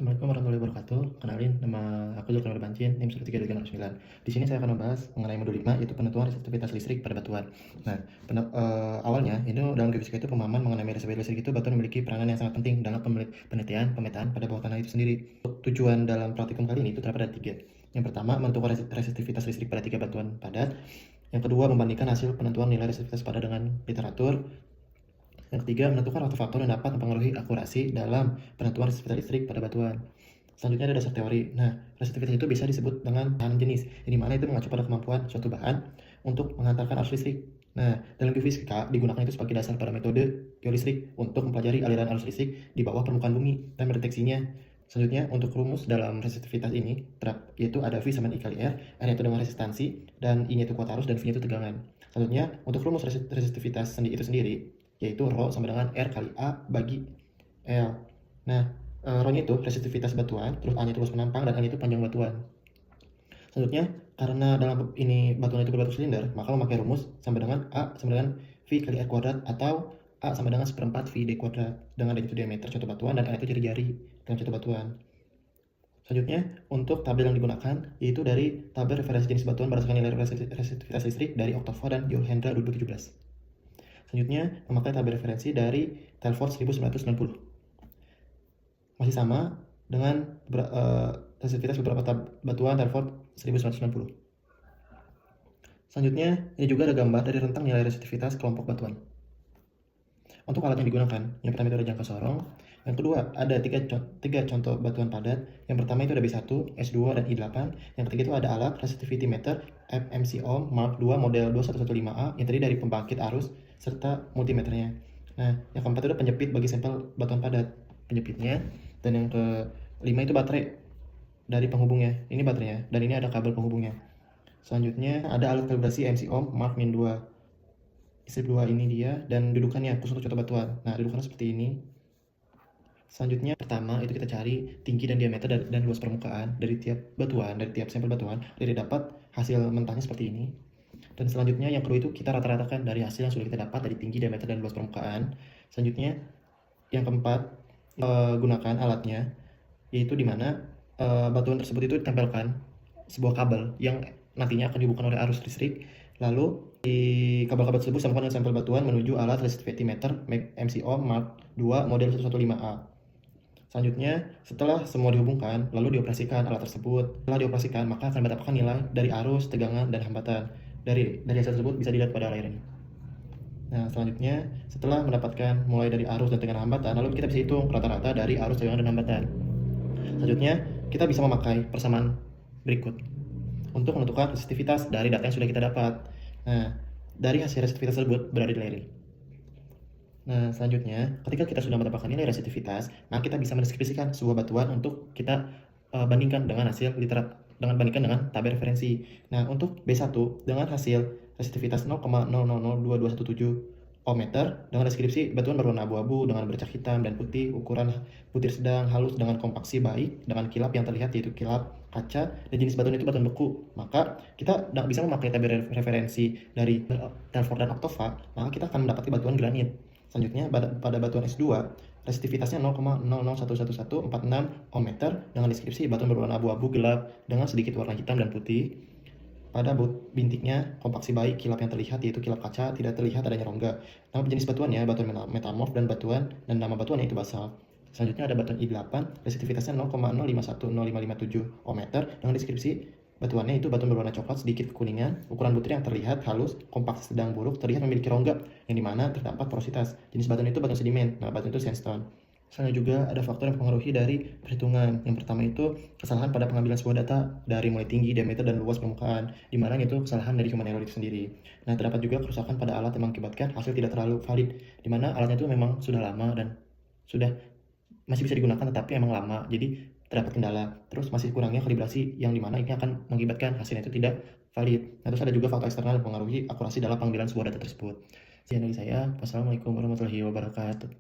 Assalamualaikum warahmatullahi wabarakatuh. Kenalin, nama aku Zulkarnain Bancin, NIM 13269. Di sini saya akan membahas mengenai modul 5, yaitu penentuan resistivitas listrik pada batuan. Nah, awalnya, ini dalam geofisika itu pemahaman mengenai resistivitas listrik itu batuan memiliki peranan yang sangat penting dalam penelitian, pemetaan pada bawah tanah itu sendiri. Tujuan dalam praktikum kali ini itu terdapat ada 3. Yang pertama, menentukan resistivitas listrik pada 3 batuan padat. Yang kedua, membandingkan hasil penentuan nilai resistivitas padat dengan literatur. Yang ketiga, menentukan faktor-faktor yang dapat mempengaruhi akurasi dalam penentuan resistivitas listrik pada batuan. Selanjutnya ada dasar teori. Nah, resistivitas itu bisa disebut dengan tahanan jenis, yang dimana itu mengacu pada kemampuan suatu bahan untuk menghantarkan arus listrik. Nah, dalam geofisika digunakan itu sebagai dasar pada metode geolistrik untuk mempelajari aliran arus listrik di bawah permukaan bumi dan mendeteksinya. Selanjutnya, untuk rumus dalam resistivitas ini, yaitu ada V sama I kali R itu dengan resistansi, dan I-nya itu kuat arus, dan V-nya itu tegangan. Selanjutnya, untuk rumus resistivitas itu sendiri, yaitu Rho sama dengan R kali A bagi L. Nah, Rho-nya itu resistivitas batuan, terus A-nya itu luas penampang, dan L-nya itu panjang batuan. Selanjutnya, karena dalam ini batuan itu berbentuk silinder, maka memakai rumus sama dengan A sama dengan V kali R kuadrat, atau A sama dengan 1/4 VD kuadrat, dengan itu diameter contoh batuan, dan L itu jari-jari dalam contoh batuan. Selanjutnya, untuk tabel yang digunakan, yaitu dari tabel referensi jenis batuan berdasarkan nilai resistivitas listrik dari Octava dan Johendra 2017. Selanjutnya, memakai tabel referensi dari Telford 1990. Masih sama dengan resistivitas beberapa batuan Telford 1990. Selanjutnya, ini juga ada gambar dari rentang nilai resistivitas kelompok batuan. Untuk alat yang digunakan, yang pertama itu ada jangka sorong. Yang kedua, ada tiga contoh batuan padat. Yang pertama itu ada B1, S2, dan I8. Yang ketiga itu ada alat resistivity meter FMCO Mark II model 2115A yang terdiri dari pembangkit arus serta multimeternya. Nah, yang keempat itu ada penjepit bagi sampel batuan padat, penjepitnya. Dan yang kelima itu baterai dari penghubungnya. Ini baterainya, dan ini ada kabel penghubungnya. Selanjutnya ada alat kalibrasi MCO Mark -2. Strip 2 ini dia, dan dudukannya khusus untuk contoh batuan. Nah, dudukannya seperti ini. Selanjutnya, pertama itu kita cari tinggi dan diameter dan luas permukaan dari tiap batuan, dari tiap sampel batuan, dari dapat hasil mentahnya seperti ini. Dan selanjutnya yang kedua itu kita rata-ratakan dari hasil yang sudah kita dapat dari tinggi, diameter, dan luas permukaan. Selanjutnya, yang keempat, gunakan alatnya, yaitu dimana batuan tersebut itu ditempelkan sebuah kabel yang nantinya akan dihubungkan oleh arus listrik. Lalu di kabel-kabel tersebut sambungkan dengan sampel batuan menuju alat resistivity meter MCO Mark II model 115A. Selanjutnya, setelah semua dihubungkan, lalu dioperasikan alat tersebut. Setelah dioperasikan, maka akan mendapatkan nilai dari arus, tegangan, dan hambatan. Dari hasil tersebut bisa dilihat pada layar ini. Nah, selanjutnya, setelah mendapatkan mulai dari arus dan tegangan hambatan, lalu kita bisa hitung rata-rata dari arus, tegangan, dan hambatan. Selanjutnya, kita bisa memakai persamaan berikut untuk menentukan resistivitas dari data yang sudah kita dapat. Nah, dari hasil resistivitas tersebut berada di layar ini. Nah, selanjutnya, ketika kita sudah mendapatkan nilai resistivitas, maka kita bisa mendeskripsikan sebuah batuan untuk kita bandingkan dengan hasil bandingkan dengan tabel referensi. Nah, untuk B1 dengan hasil resistivitas 0,000217 ohmmeter dengan deskripsi batuan berwarna abu-abu dengan bercak hitam dan putih, ukuran butir sedang, halus dengan kompaksi baik, dengan kilap yang terlihat yaitu kilap kaca, dan jenis batuan itu batuan beku. Maka kita bisa memakai tabel referensi dari Telford dan Octava, maka kita akan mendapati batuan granit. Selanjutnya, pada batuan S2, resistivitasnya 0,001146 ohmmeter dengan deskripsi batuan berwarna abu-abu gelap dengan sedikit warna hitam dan putih. Pada bintiknya kompaksi baik, kilap yang terlihat yaitu kilap kaca, tidak terlihat adanya rongga. Nama jenis batuannya batuan metamorf dan nama batuannya itu basalt. Selanjutnya ada batuan I8, resistivitasnya 0,051057 ohmmeter dengan deskripsi batuannya itu batuan berwarna coklat sedikit kekuningan, ukuran butir yang terlihat halus, kompaksi sedang buruk, terlihat memiliki rongga yang dimana terdapat porositas. Jenis batuan itu batuan sedimen, nah batuan itu sandstone. Misalnya juga ada faktor yang mempengaruhi dari perhitungan. Yang pertama itu kesalahan pada pengambilan sebuah data dari mulai tinggi, diameter, dan luas permukaan, di mana itu kesalahan dari human error itu sendiri. Nah, terdapat juga kerusakan pada alat yang mengakibatkan hasil tidak terlalu valid, di mana alatnya itu memang sudah lama dan masih bisa digunakan tetapi memang lama, jadi terdapat kendala. Terus masih kurangnya kalibrasi yang dimana ini akan mengakibatkan hasilnya itu tidak valid. Nah, terus ada juga faktor eksternal yang mempengaruhi akurasi dalam pengambilan sebuah data tersebut. Sekian dari saya. Wassalamualaikum warahmatullahi wabarakatuh.